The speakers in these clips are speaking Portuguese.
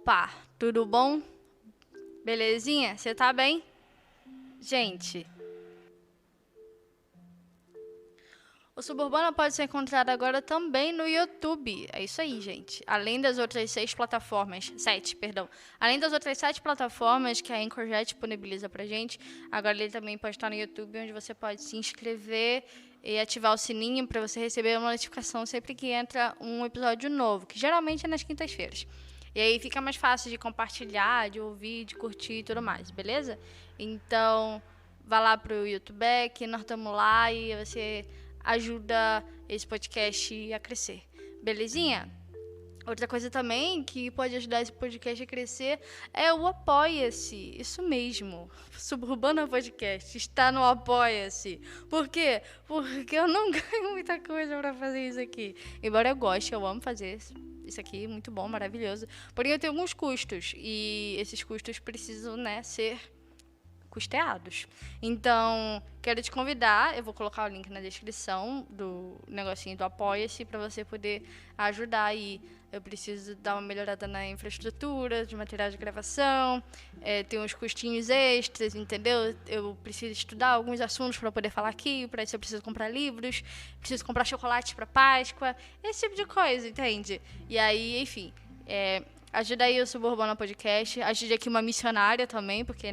Opa, tudo bom? Belezinha? Você tá bem? Gente, o Suburbana pode ser encontrado agora também no YouTube. É isso aí, gente. Além das outras 7 plataformas, perdão. Além das outras 7 plataformas que a Anchor já disponibiliza pra gente, agora ele também pode estar no YouTube, onde você pode se inscrever e ativar o sininho para você receber uma notificação sempre que entra um episódio novo, que geralmente é nas quintas-feiras. E aí fica mais fácil de compartilhar, de ouvir, de curtir e tudo mais, beleza? Então, vá lá pro YouTube, que nós estamos lá e você ajuda esse podcast a crescer. Belezinha? Outra coisa também que pode ajudar esse podcast a crescer é o Apoia-se. Isso mesmo. Suburbana Podcast está no Apoia-se. Por quê? Porque eu não ganho muita coisa para fazer isso aqui. Embora eu goste, eu amo fazer isso aqui, muito bom, maravilhoso. Porém, eu tenho alguns custos. E esses custos precisam, ser custeados. Então, quero te convidar, eu vou colocar o link na descrição do negocinho do Apoia-se para você poder ajudar aí. Eu preciso dar uma melhorada na infraestrutura, de materiais de gravação, tem uns custinhos extras, entendeu? Eu preciso estudar alguns assuntos para poder falar aqui, para isso eu preciso comprar livros, preciso comprar chocolate para Páscoa, esse tipo de coisa, entende? E aí, enfim, ajuda aí o Suburbana Podcast, ajude aqui uma missionária também, porque,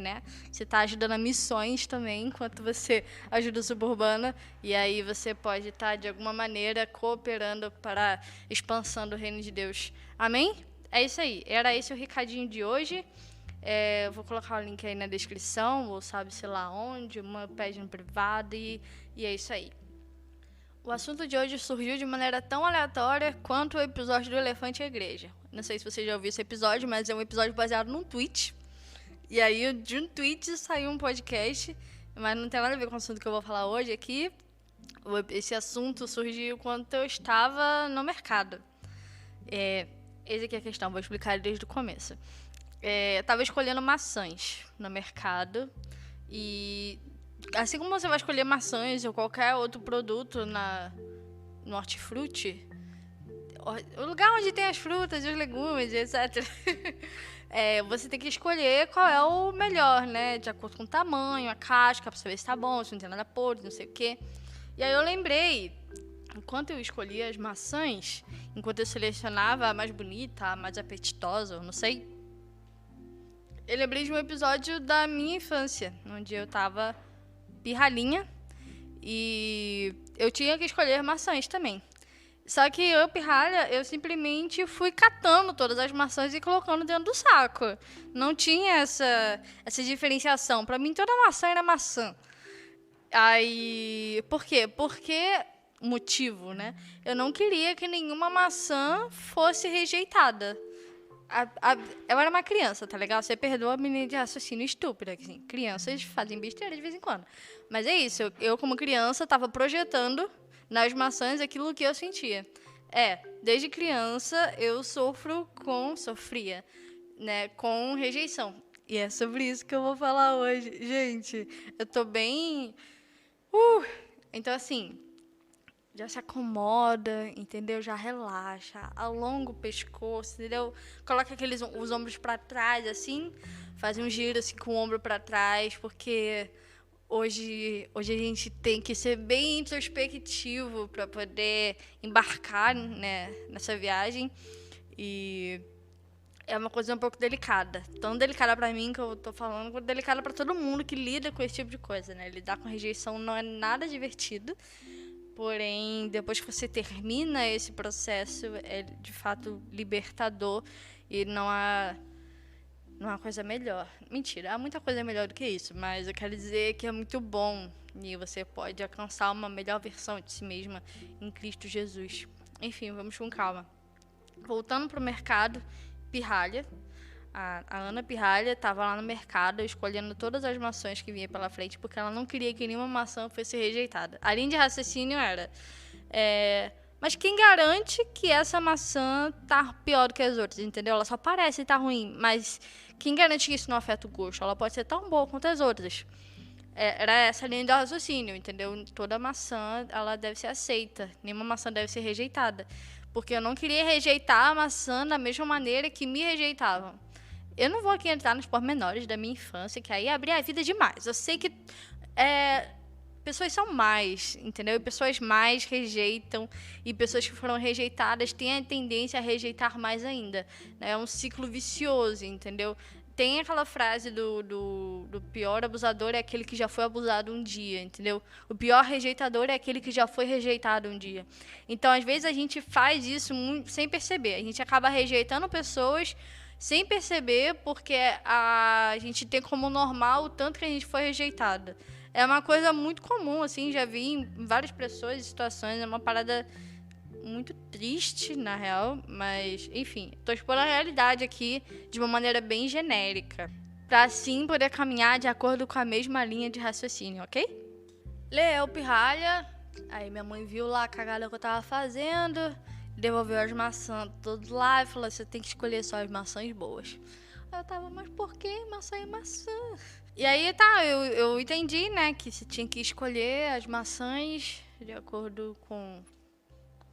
você está ajudando a missões também, enquanto você ajuda o Suburbana, e aí você pode estar, de alguma maneira, cooperando para a expansão do reino de Deus. Amém? É isso aí, era esse o recadinho de hoje. Eu vou colocar o link aí na descrição, ou sabe, sei lá onde, uma página privada, e é isso aí. O assunto de hoje surgiu de maneira tão aleatória quanto o episódio do Elefante e a Igreja. Não sei se você já ouviu esse episódio, mas é um episódio baseado num tweet. E aí, de um tweet saiu um podcast, mas não tem nada a ver com o assunto que eu vou falar hoje aqui. Esse assunto surgiu quando eu estava no mercado. Eis aqui a questão, vou explicar desde o começo. Eu estava escolhendo maçãs no mercado e... assim como você vai escolher maçãs ou qualquer outro produto no hortifruti, o lugar onde tem as frutas e os legumes, etc. Você tem que escolher qual é o melhor, de acordo com o tamanho, a casca, pra saber se tá bom, se não tem nada podre, não sei o quê. E aí eu lembrei, enquanto eu escolhia as maçãs, enquanto eu selecionava a mais bonita, a mais apetitosa, eu não sei, eu lembrei de um episódio da minha infância, onde eu tava pirralhinha e eu tinha que escolher maçãs também. Só que eu, pirralha, eu simplesmente fui catando todas as maçãs e colocando dentro do saco. Não tinha essa diferenciação. Pra mim, toda maçã era maçã. Aí, por quê? Porque, motivo, eu não queria que nenhuma maçã fosse rejeitada. Eu era uma criança, tá legal? Você perdoa a menina de raciocínio estúpida. Assim, crianças fazem besteira de vez em quando. Mas é isso, eu como criança estava projetando nas maçãs aquilo que eu sentia. Desde criança eu sofria, com rejeição. E é sobre isso que eu vou falar hoje. Gente, eu tô bem... Então, assim, já se acomoda, entendeu? Já relaxa, alonga o pescoço, entendeu? Coloca os ombros para trás, assim, faz um giro assim com o ombro para trás, porque hoje a gente tem que ser bem introspectivo para poder embarcar, nessa viagem. E é uma coisa um pouco delicada. Tão delicada pra mim que eu tô falando, quanto delicada pra todo mundo que lida com esse tipo de coisa, Lidar com rejeição não é nada divertido. Porém, depois que você termina esse processo, é de fato libertador e não há coisa melhor. Mentira, há muita coisa melhor do que isso, mas eu quero dizer que é muito bom e você pode alcançar uma melhor versão de si mesma em Cristo Jesus. Enfim, vamos com calma. Voltando pro mercado, pirralha. A Ana Pirralha estava lá no mercado escolhendo todas as maçãs que vinha pela frente, porque ela não queria que nenhuma maçã fosse rejeitada. A linha de raciocínio era... mas quem garante que essa maçã tá pior do que as outras, entendeu? Ela só parece estar ruim, mas quem garante que isso não afeta o gosto? Ela pode ser tão boa quanto as outras. Era essa a linha de raciocínio, entendeu? Toda maçã, ela deve ser aceita. Nenhuma maçã deve ser rejeitada. Porque eu não queria rejeitar a maçã da mesma maneira que me rejeitavam. Eu não vou aqui entrar nos pormenores da minha infância, que aí abrir a vida demais. Eu sei que pessoas são mais, entendeu? E pessoas mais rejeitam, e pessoas que foram rejeitadas têm a tendência a rejeitar mais ainda. Né? É um ciclo vicioso, entendeu? Tem aquela frase do pior abusador é aquele que já foi abusado um dia, entendeu? O pior rejeitador é aquele que já foi rejeitado um dia. Então, às vezes, a gente faz isso sem perceber. A gente acaba rejeitando pessoas sem perceber, porque a gente tem como normal o tanto que a gente foi rejeitada. É uma coisa muito comum, assim, já vi em várias pessoas e situações, é uma parada muito triste, na real, mas, enfim, tô expondo a realidade aqui de uma maneira bem genérica, pra assim poder caminhar de acordo com a mesma linha de raciocínio, ok? Leu pirralha, aí minha mãe viu lá a cagada que eu tava fazendo, devolveu as maçãs todas lá e falou: você tem que escolher só as maçãs boas. Aí eu tava, mas por que maçã é maçã? E aí tá, eu entendi, né, que você tinha que escolher as maçãs de acordo com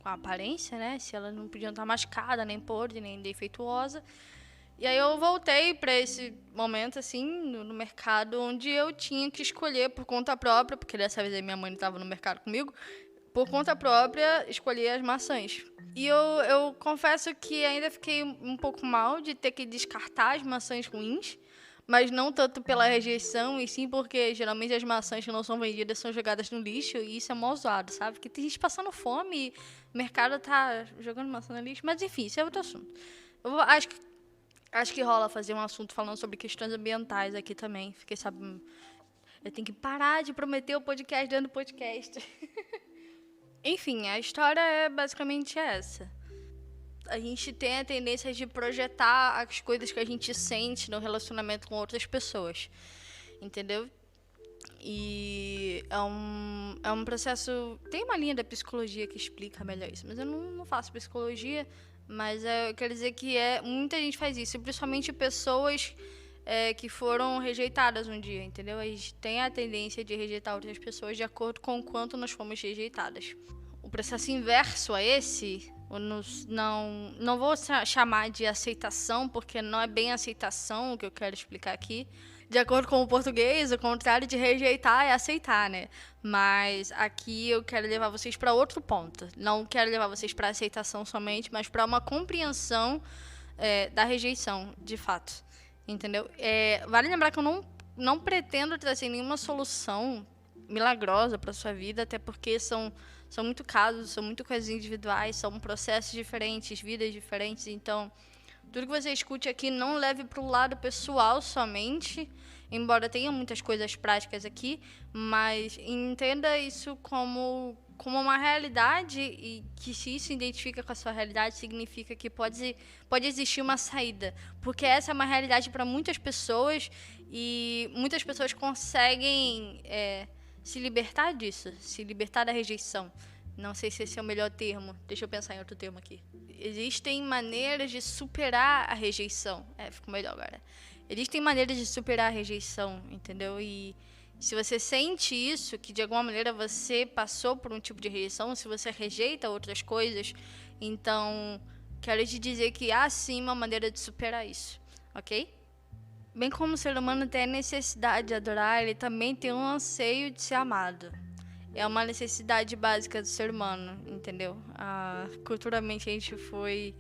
a aparência, né? Se ela não podia estar machucada, nem podre, nem defeituosa. E aí eu voltei para esse momento, assim, no mercado, onde eu tinha que escolher por conta própria, porque dessa vez a minha mãe não estava no mercado comigo, por conta própria, escolher as maçãs. E eu confesso que ainda fiquei um pouco mal de ter que descartar as maçãs ruins, mas não tanto pela rejeição, e sim porque geralmente as maçãs que não são vendidas são jogadas no lixo, e isso é mó zoado, sabe? Porque tem gente passando fome e o mercado tá jogando maçã no lixo. Mas enfim, isso é outro assunto. Acho que rola fazer um assunto falando sobre questões ambientais aqui também. Fiquei sabendo. Eu tenho que parar de prometer o podcast dentro do podcast. Enfim, a história é basicamente essa. A gente tem a tendência de projetar as coisas que a gente sente no relacionamento com outras pessoas, entendeu? E é um processo... Tem uma linha da psicologia que explica melhor isso, mas eu não faço psicologia, mas eu quero dizer que muita gente faz isso, principalmente pessoas que foram rejeitadas um dia, entendeu? A gente tem a tendência de rejeitar outras pessoas de acordo com o quanto nós fomos rejeitadas. O processo inverso a esse... Não vou chamar de aceitação, porque não é bem aceitação o que eu quero explicar aqui. De acordo com o português, o contrário de rejeitar é aceitar, né? Mas aqui eu quero levar vocês para outro ponto. Não quero levar vocês para aceitação somente, mas para uma compreensão da rejeição, de fato. Entendeu? Vale lembrar que eu não pretendo trazer nenhuma solução milagrosa para sua vida, até porque são muito casos, são muito coisas individuais, são processos diferentes, vidas diferentes. Então, tudo que você escute aqui não leve para o lado pessoal somente, embora tenha muitas coisas práticas aqui, mas entenda isso como uma realidade, e que se isso identifica com a sua realidade, significa que pode existir uma saída. Porque essa é uma realidade para muitas pessoas, e muitas pessoas conseguem... se libertar disso, se libertar da rejeição. Não sei se esse é o melhor termo. Deixa eu pensar em outro termo aqui. Existem maneiras de superar a rejeição. Ficou melhor agora. Existem maneiras de superar a rejeição, entendeu? E se você sente isso, que de alguma maneira você passou por um tipo de rejeição, se você rejeita outras coisas, então quero te dizer que há sim uma maneira de superar isso, ok? Bem como o ser humano tem a necessidade de adorar, ele também tem um anseio de ser amado. É uma necessidade básica do ser humano, entendeu? Culturalmente a gente foi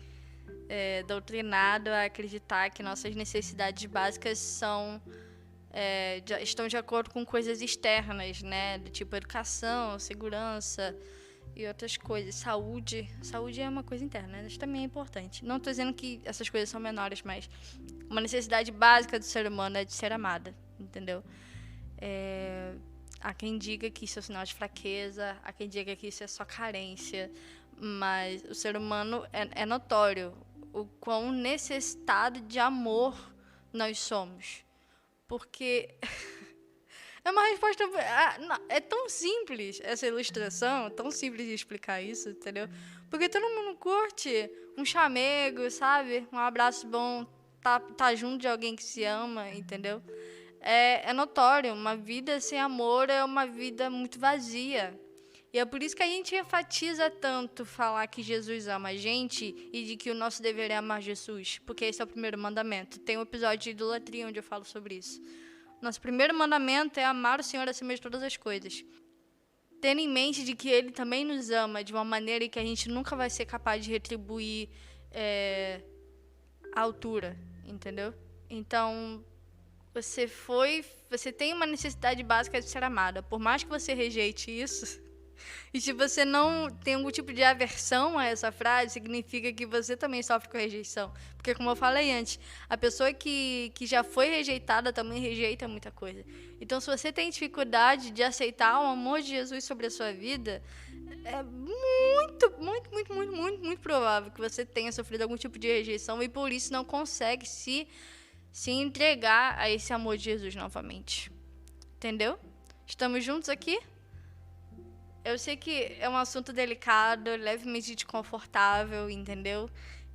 doutrinado a acreditar que nossas necessidades básicas estão de acordo com coisas externas, né? Do tipo educação, segurança e outras coisas. Saúde é uma coisa interna, né? Isso também é importante. Não estou dizendo que essas coisas são menores, mas uma necessidade básica do ser humano é de ser amada, entendeu? Há quem diga que isso é sinal de fraqueza, há quem diga que isso é só carência, mas o ser humano é notório o quão necessitado de amor nós somos. Porque é uma resposta... É tão simples essa ilustração, tão simples de explicar isso, entendeu? Porque todo mundo curte um chamego, sabe? Um abraço bom, tá junto de alguém que se ama, entendeu? É notório, uma vida sem amor é uma vida muito vazia. E é por isso que a gente enfatiza tanto falar que Jesus ama a gente e de que o nosso dever é amar Jesus, porque esse é o primeiro mandamento. Tem um episódio de idolatria onde eu falo sobre isso. Nosso primeiro mandamento é amar o Senhor acima de todas as coisas. Tendo em mente de que Ele também nos ama de uma maneira que a gente nunca vai ser capaz de retribuir a altura, entendeu? Então, você tem uma necessidade básica de ser amada. Por mais que você rejeite isso, e se você não tem algum tipo de aversão a essa frase, significa que você também sofre com rejeição. Porque, como eu falei antes, a pessoa que já foi rejeitada também rejeita muita coisa. Então, se você tem dificuldade de aceitar o amor de Jesus sobre a sua vida, é muito provável que você tenha sofrido algum tipo de rejeição e, por isso, não consegue se entregar a esse amor de Jesus novamente. Entendeu? Estamos juntos aqui? Eu sei que é um assunto delicado, levemente desconfortável, entendeu?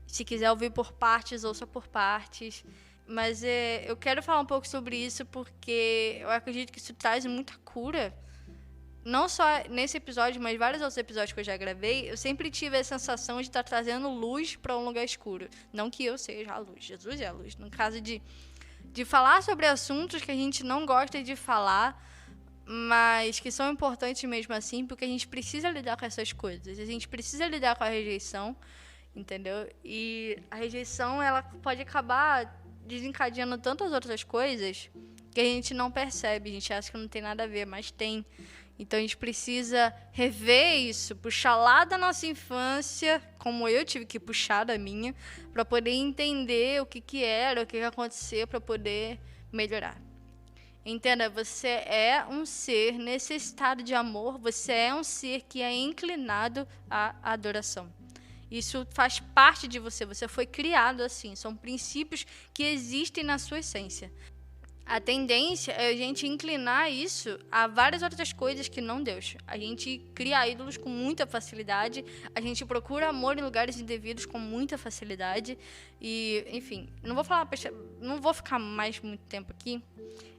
Se quiser ouvir por partes, ouça por partes. Mas eu quero falar um pouco sobre isso porque eu acredito que isso traz muita cura. Não só nesse episódio, mas vários outros episódios que eu já gravei, eu sempre tive a sensação de estar trazendo luz para um lugar escuro. Não que eu seja a luz, Jesus é a luz. No caso de falar sobre assuntos que a gente não gosta de falar, mas que são importantes mesmo assim, porque a gente precisa lidar com essas coisas. A gente precisa lidar com a rejeição, entendeu? E a rejeição, ela pode acabar desencadeando tantas outras coisas que a gente não percebe. A gente acha que não tem nada a ver, mas tem. Então a gente precisa rever isso, puxar lá da nossa infância, como eu tive que puxar da minha, para poder entender o que era, o que aconteceu, para poder melhorar. Entenda, você é um ser necessitado de amor, você é um ser que é inclinado à adoração. Isso faz parte de você, você foi criado assim, são princípios que existem na sua essência. A tendência é a gente inclinar isso a várias outras coisas que não Deus. A gente cria ídolos com muita facilidade, a gente procura amor em lugares indevidos com muita facilidade. E, enfim, não vou ficar mais muito tempo aqui.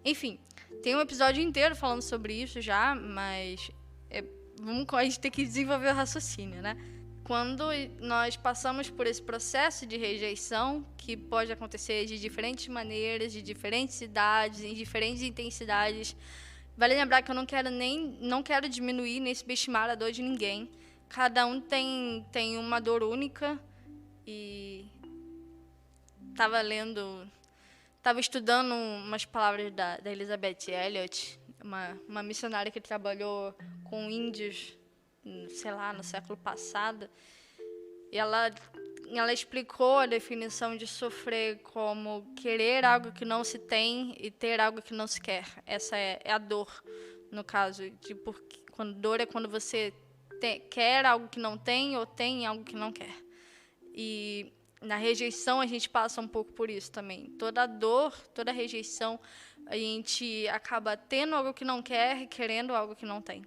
Enfim, tem um episódio inteiro falando sobre isso já, mas a gente tem que desenvolver o raciocínio, né? Quando nós passamos por esse processo de rejeição, que pode acontecer de diferentes maneiras, de diferentes idades, em diferentes intensidades, vale lembrar que eu não quero diminuir nem subestimar a dor de ninguém. Cada um tem uma dor única e estava estudando umas palavras da Elizabeth Elliot, uma missionária que trabalhou com índios, sei lá, no século passado, e ela explicou a definição de sofrer como querer algo que não se tem e ter algo que não se quer. Essa é a dor, no caso. Quando dor é quando você quer algo que não tem ou tem algo que não quer. E na rejeição a gente passa um pouco por isso também. Toda dor, toda rejeição, a gente acaba tendo algo que não quer e querendo algo que não tem.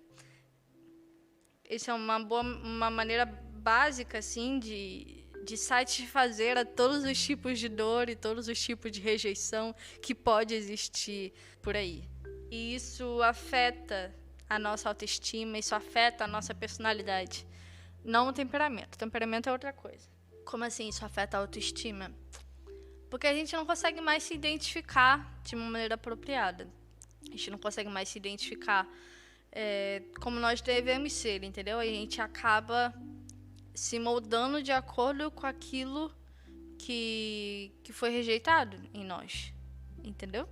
Essa é uma maneira básica, assim, de satisfazer a todos os tipos de dor e todos os tipos de rejeição que pode existir por aí. E isso afeta a nossa autoestima, isso afeta a nossa personalidade. Não o temperamento. O temperamento é outra coisa. Como assim isso afeta a autoestima? Porque a gente não consegue mais se identificar de uma maneira apropriada. A gente não consegue mais se identificar como nós devemos ser, entendeu? A gente acaba se moldando de acordo com aquilo que foi rejeitado em nós, entendeu?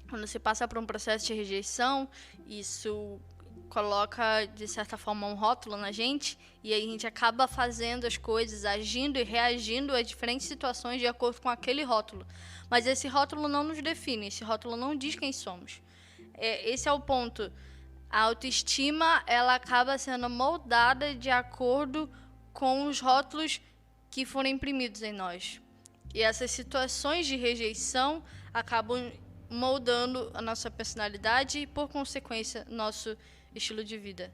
Quando você passa por um processo de rejeição, isso coloca, de certa forma, um rótulo na gente, e aí a gente acaba fazendo as coisas, agindo e reagindo a diferentes situações de acordo com aquele rótulo. Mas esse rótulo não nos define, esse rótulo não diz quem somos. Esse é o ponto. A autoestima, ela acaba sendo moldada de acordo com os rótulos que foram imprimidos em nós. E essas situações de rejeição acabam moldando a nossa personalidade e, por consequência, nosso estilo de vida.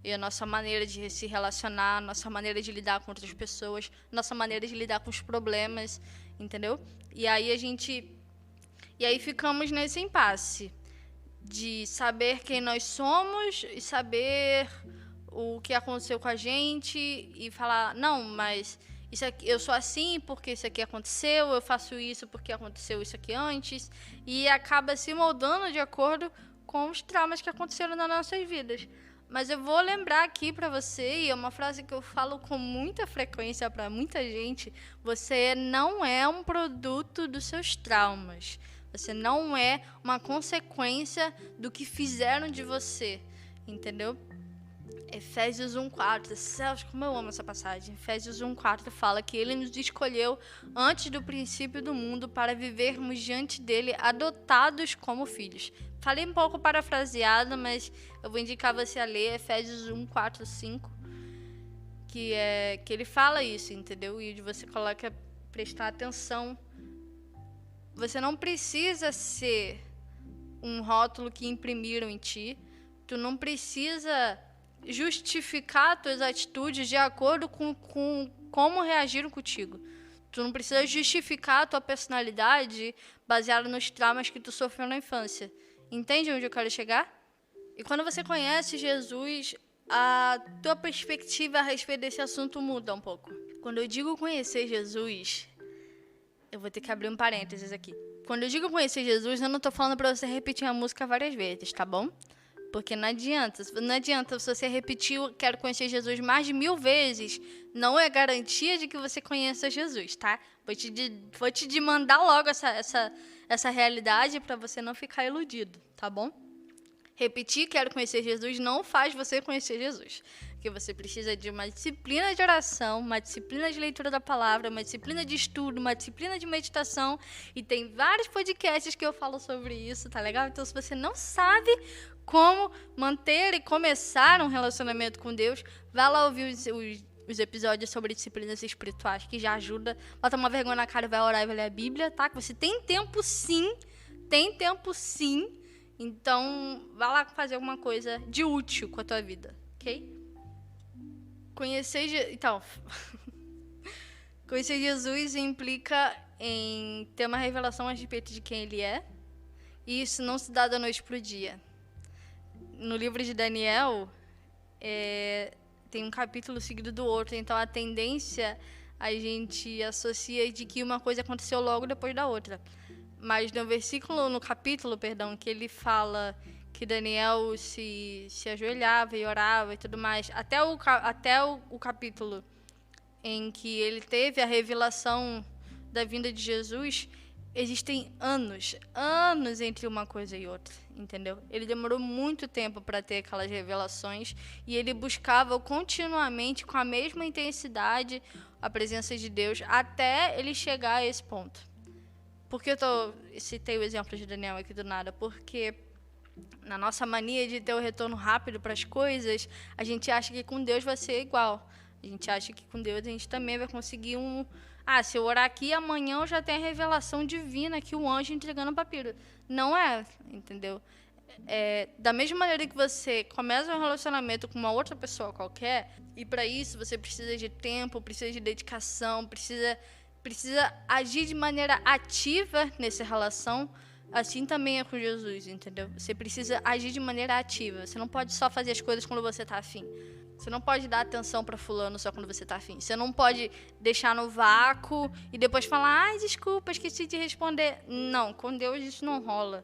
E a nossa maneira de se relacionar, nossa maneira de lidar com outras pessoas, nossa maneira de lidar com os problemas, entendeu? E aí ficamos nesse impasse de saber quem nós somos e saber o que aconteceu com a gente e falar, não, mas isso aqui, eu sou assim porque isso aqui aconteceu, eu faço isso porque aconteceu isso aqui antes, e acaba se moldando de acordo com os traumas que aconteceram nas nossas vidas. Mas eu vou lembrar aqui pra você, e é uma frase que eu falo com muita frequência pra muita gente: você não é um produto dos seus traumas. Você não é uma consequência do que fizeram de você, entendeu? Efésios 1:4, céus, como eu amo essa passagem. Efésios 1:4 fala que ele nos escolheu antes do princípio do mundo para vivermos diante dele adotados como filhos. Falei um pouco parafraseado, mas eu vou indicar você a ler Efésios 1:4, 5, que ele fala isso, entendeu? E você coloca prestar atenção. Você não precisa ser um rótulo que imprimiram em ti. Tu não precisa justificar tuas atitudes de acordo com como reagiram contigo. Tu não precisa justificar a tua personalidade baseada nos traumas que tu sofreu na infância. Entende onde eu quero chegar? E quando você conhece Jesus, a tua perspectiva a respeito desse assunto muda um pouco. Quando eu digo conhecer Jesus, eu vou ter que abrir um parênteses aqui. Quando eu digo conhecer Jesus, eu não tô falando pra você repetir a música várias vezes, tá bom? Porque não adianta se você repetir quero conhecer Jesus mais de 1000 vezes, não é garantia de que você conheça Jesus, tá? Vou te demandar logo essa realidade para você não ficar iludido, tá bom? Repetir quero conhecer Jesus não faz você conhecer Jesus. Porque você precisa de uma disciplina de oração, uma disciplina de leitura da palavra, uma disciplina de estudo, uma disciplina de meditação. E tem vários podcasts que eu falo sobre isso, tá legal? Então, se você não sabe como manter e começar um relacionamento com Deus, vai lá ouvir os episódios sobre disciplinas espirituais, que já ajuda. Bota uma vergonha na cara e vai orar e vai ler a Bíblia, tá? Que você tem tempo sim. Então, vai lá fazer alguma coisa de útil com a tua vida, ok? Conhecer Jesus implica em ter uma revelação a respeito de quem ele é, e isso não se dá da noite pro dia. No livro de Daniel, tem um capítulo seguido do outro, então a tendência a gente associa de que uma coisa aconteceu logo depois da outra. Mas no capítulo, que ele fala que Daniel se ajoelhava e orava e tudo mais, até o capítulo em que ele teve a revelação da vinda de Jesus, existem anos entre uma coisa e outra, entendeu? Ele demorou muito tempo para ter aquelas revelações e ele buscava continuamente, com a mesma intensidade, a presença de Deus, até ele chegar a esse ponto. Por que eu citei o exemplo de Daniel aqui do nada? Porque na nossa mania de ter o retorno rápido para as coisas, a gente acha que com Deus vai ser igual. A gente acha que com Deus a gente também vai conseguir se eu orar aqui, amanhã eu já tenho a revelação divina aqui, o anjo entregando o papiro. Não é, entendeu? Da mesma maneira que você começa um relacionamento com uma outra pessoa qualquer, e para isso você precisa de tempo, precisa de dedicação, precisa agir de maneira ativa nessa relação, assim também é com Jesus, entendeu? Você precisa agir de maneira ativa. Você não pode só fazer as coisas quando você tá afim. Você não pode dar atenção pra fulano só quando você tá afim. Você não pode deixar no vácuo e depois falar, desculpa, esqueci de responder. Não, com Deus isso não rola,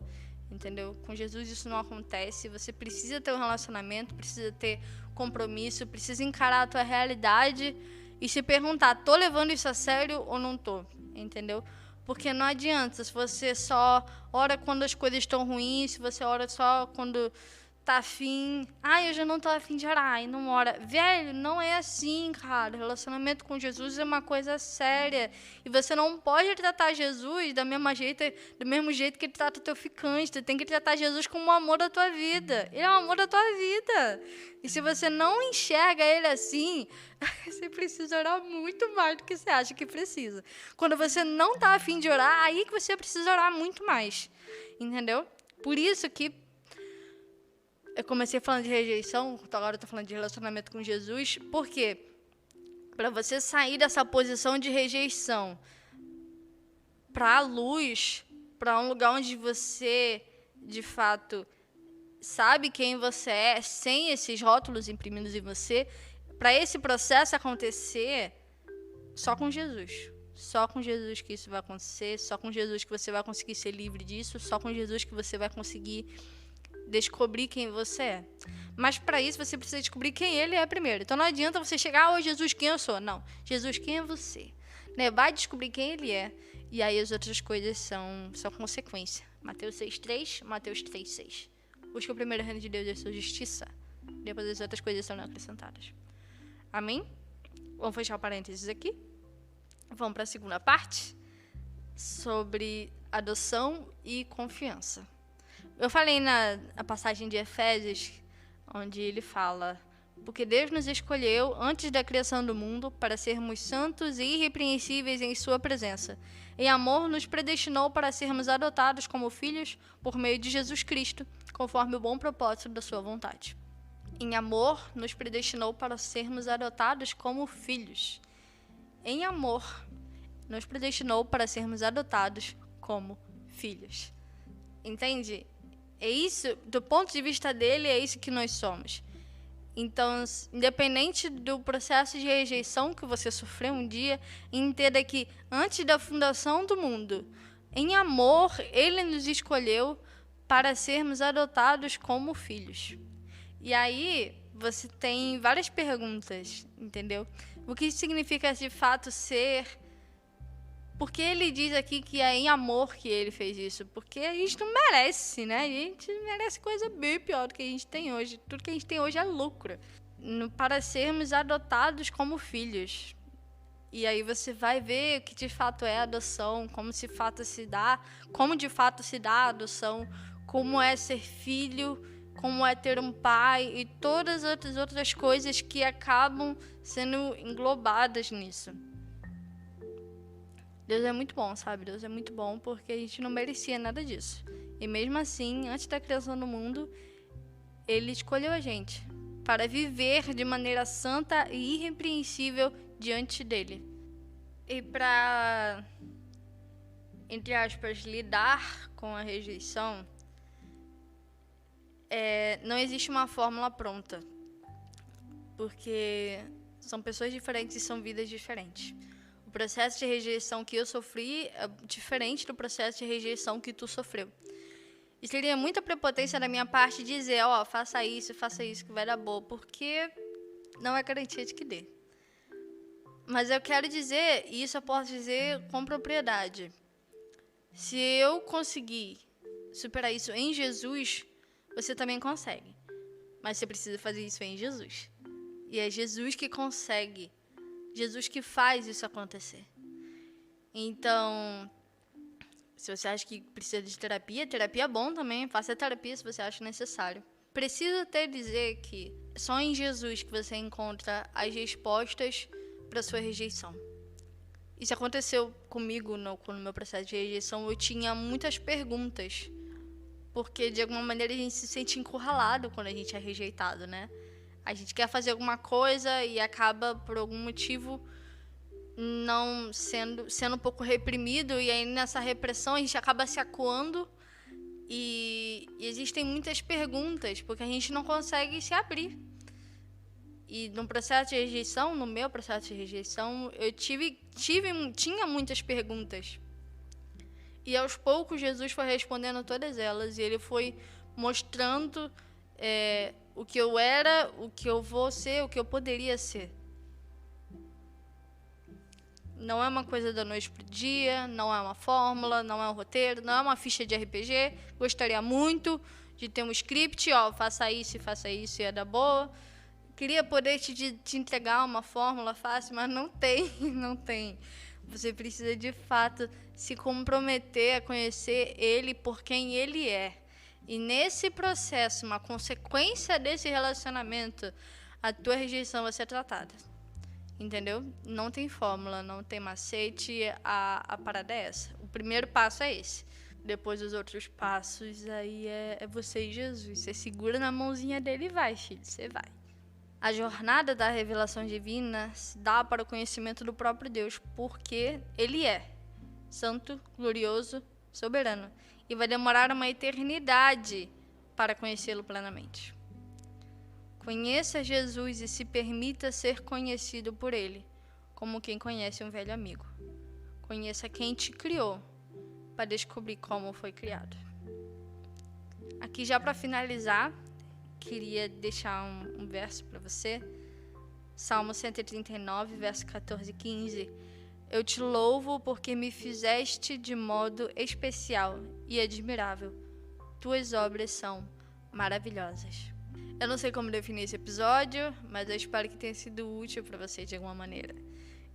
entendeu? Com Jesus isso não acontece. Você precisa ter um relacionamento, precisa ter compromisso, precisa encarar a tua realidade e se perguntar, tô levando isso a sério ou não tô, entendeu? Porque não adianta, se você só ora quando as coisas estão ruins, se você ora só quando tá afim, eu já não tô afim de orar, e não ora. Velho, não é assim, cara. Relacionamento com Jesus é uma coisa séria. E você não pode tratar Jesus do mesmo jeito que ele trata o teu ficante. Tu tem que tratar Jesus como o amor da tua vida. Ele é o amor da tua vida. E se você não enxerga ele assim, você precisa orar muito mais do que você acha que precisa. Quando você não tá afim de orar, aí que você precisa orar muito mais. Entendeu? Por isso que eu comecei falando de rejeição, agora eu tô falando de relacionamento com Jesus. Por quê? Para você sair dessa posição de rejeição para a luz, para um lugar onde você, de fato, sabe quem você é sem esses rótulos imprimidos em você, para esse processo acontecer, só com Jesus. Só com Jesus que isso vai acontecer, só com Jesus que você vai conseguir ser livre disso, só com Jesus que você vai conseguir descobrir quem você é. Mas para isso você precisa descobrir quem ele é primeiro. Então não adianta você chegar, Jesus, quem eu sou? Não. Jesus, quem é você? Né? Vai descobrir quem ele é. E aí as outras coisas são consequência. Mateus 6:3, Mateus 3:6. Busca o primeiro reino de Deus e a sua justiça. Depois as outras coisas serão acrescentadas. Amém? Vamos fechar o parênteses aqui. Vamos para a segunda parte, sobre adoção e confiança. Eu falei na passagem de Efésios, onde ele fala: porque Deus nos escolheu antes da criação do mundo para sermos santos e irrepreensíveis em sua presença. Em amor, nos predestinou para sermos adotados como filhos por meio de Jesus Cristo, conforme o bom propósito da sua vontade. Em amor, nos predestinou para sermos adotados como filhos. Em amor, nos predestinou para sermos adotados como filhos. Entende? É isso, do ponto de vista dele, é isso que nós somos. Então, independente do processo de rejeição que você sofreu um dia, entenda que antes da fundação do mundo, em amor, ele nos escolheu para sermos adotados como filhos. E aí, você tem várias perguntas, entendeu? O que significa de fato ser? Porque ele diz aqui que é em amor que ele fez isso. Porque a gente não merece, né? A gente merece coisa bem pior do que a gente tem hoje. Tudo que a gente tem hoje é lucro. Para sermos adotados como filhos. E aí você vai ver o que de fato é a adoção, como de fato se dá a adoção, como é ser filho, como é ter um pai e todas as outras coisas que acabam sendo englobadas nisso. Deus é muito bom, sabe? Deus é muito bom porque a gente não merecia nada disso. E mesmo assim, antes da criação do mundo, ele escolheu a gente para viver de maneira santa e irrepreensível diante dele. E para, entre aspas, lidar com a rejeição, não existe uma fórmula pronta. Porque são pessoas diferentes e são vidas diferentes. O processo de rejeição que eu sofri é diferente do processo de rejeição que tu sofreu. E seria muita prepotência da minha parte dizer, faça isso que vai dar boa, porque não é garantia de que dê. Mas eu quero dizer, e isso eu posso dizer com propriedade, se eu conseguir superar isso em Jesus, você também consegue. Mas você precisa fazer isso em Jesus. E é Jesus que consegue, Jesus que faz isso acontecer. Então, se você acha que precisa de terapia é bom também, faça terapia se você acha necessário. Preciso até dizer que só em Jesus que você encontra as respostas para sua rejeição. Isso aconteceu comigo no meu processo de rejeição. Eu tinha muitas perguntas, porque de alguma maneira a gente se sente encurralado quando a gente é rejeitado, né? A gente quer fazer alguma coisa e acaba, por algum motivo, não sendo um pouco reprimido. E aí, nessa repressão, a gente acaba se acuando. E existem muitas perguntas, porque a gente não consegue se abrir. E no processo de rejeição, no meu processo de rejeição, eu tinha muitas perguntas. E aos poucos, Jesus foi respondendo todas elas. E ele foi mostrando o que eu era, o que eu vou ser, o que eu poderia ser. Não é uma coisa da noite pro dia, não é uma fórmula, não é um roteiro, não é uma ficha de RPG. Gostaria muito de ter um script, faça isso e é da boa. Queria poder te entregar uma fórmula fácil, mas não tem, não tem. Você precisa, de fato, se comprometer a conhecer ele por quem ele é. E nesse processo, uma consequência desse relacionamento, a tua rejeição vai ser tratada. Entendeu? Não tem fórmula, não tem macete, a parada é essa. O primeiro passo é esse. Depois os outros passos, aí é você e Jesus. Você segura na mãozinha dele e vai, filho, você vai. A jornada da revelação divina se dá para o conhecimento do próprio Deus, porque ele é santo, glorioso, soberano. E vai demorar uma eternidade para conhecê-lo plenamente. Conheça Jesus e se permita ser conhecido por ele, como quem conhece um velho amigo. Conheça quem te criou, para descobrir como foi criado. Aqui já para finalizar, queria deixar um verso para você. Salmo 139, verso 14 e 15. Eu te louvo porque me fizeste de modo especial e admirável. Tuas obras são maravilhosas. Eu não sei como definir esse episódio, mas eu espero que tenha sido útil para você de alguma maneira.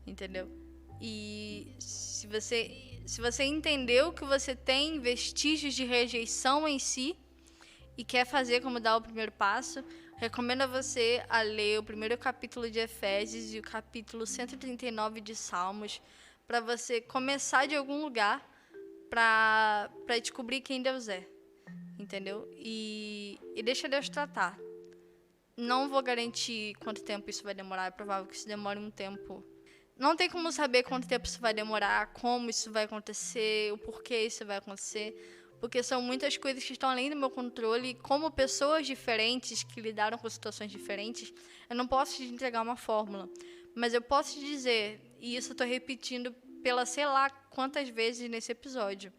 Entendeu? E se você entendeu que você tem vestígios de rejeição em si e quer fazer como dar o primeiro passo, recomendo a você a ler o primeiro capítulo de Efésios e o capítulo 139 de Salmos, para você começar de algum lugar para descobrir quem Deus é, entendeu? E deixa Deus tratar. Não vou garantir quanto tempo isso vai demorar, é provável que isso demore um tempo. Não tem como saber quanto tempo isso vai demorar, como isso vai acontecer, o porquê isso vai acontecer, porque são muitas coisas que estão além do meu controle, e como pessoas diferentes que lidaram com situações diferentes, eu não posso te entregar uma fórmula, mas eu posso te dizer, e isso eu estou repetindo pela sei lá quantas vezes nesse episódio,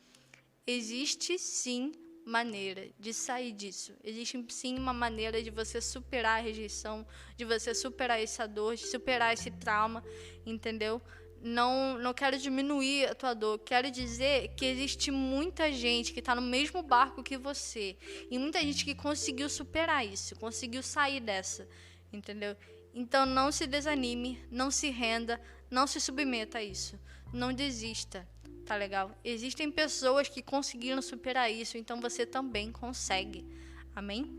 existe sim maneira de sair disso, existe sim uma maneira de você superar a rejeição, de você superar essa dor, de superar esse trauma, entendeu? Não quero diminuir a tua dor, quero dizer que existe muita gente que está no mesmo barco que você, e muita gente que conseguiu superar isso, conseguiu sair dessa, entendeu? Então não se desanime, não se renda, não se submeta a isso, não desista, tá legal? Existem pessoas que conseguiram superar isso, então você também consegue, amém?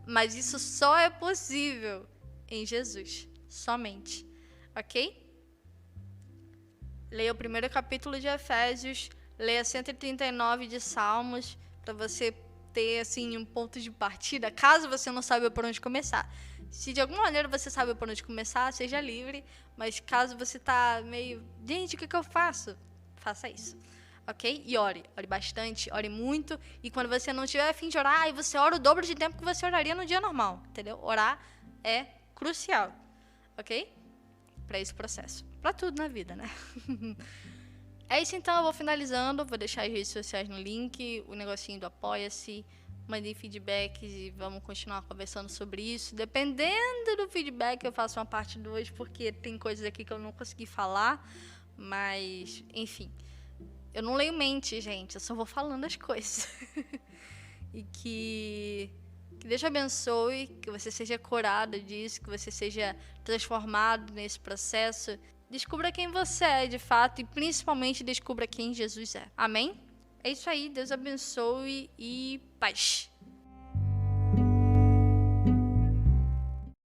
Mas isso só é possível em Jesus, somente, ok? Leia o primeiro capítulo de Efésios, leia 139 de Salmos, para você ter assim um ponto de partida, caso você não saiba por onde começar. Se de alguma maneira você sabe por onde começar, seja livre, mas caso você tá meio, gente, o que eu faço? Faça isso, ok? E ore bastante, ore muito, e quando você não tiver a fim de orar, aí você ora o dobro de tempo que você oraria no dia normal, entendeu? Orar é crucial, ok? Para esse processo, para tudo na vida, né? É isso então, eu vou finalizando, vou deixar as redes sociais no link, o negocinho do Apoia-se, mandem feedbacks e vamos continuar conversando sobre isso. Dependendo do feedback, eu faço uma parte 2, porque tem coisas aqui que eu não consegui falar, mas, enfim, eu não leio mente, gente, eu só vou falando as coisas. E que Deus te abençoe, que você seja curado disso, que você seja transformado nesse processo. Descubra quem você é, de fato, e principalmente descubra quem Jesus é. Amém? É isso aí, Deus abençoe e paz.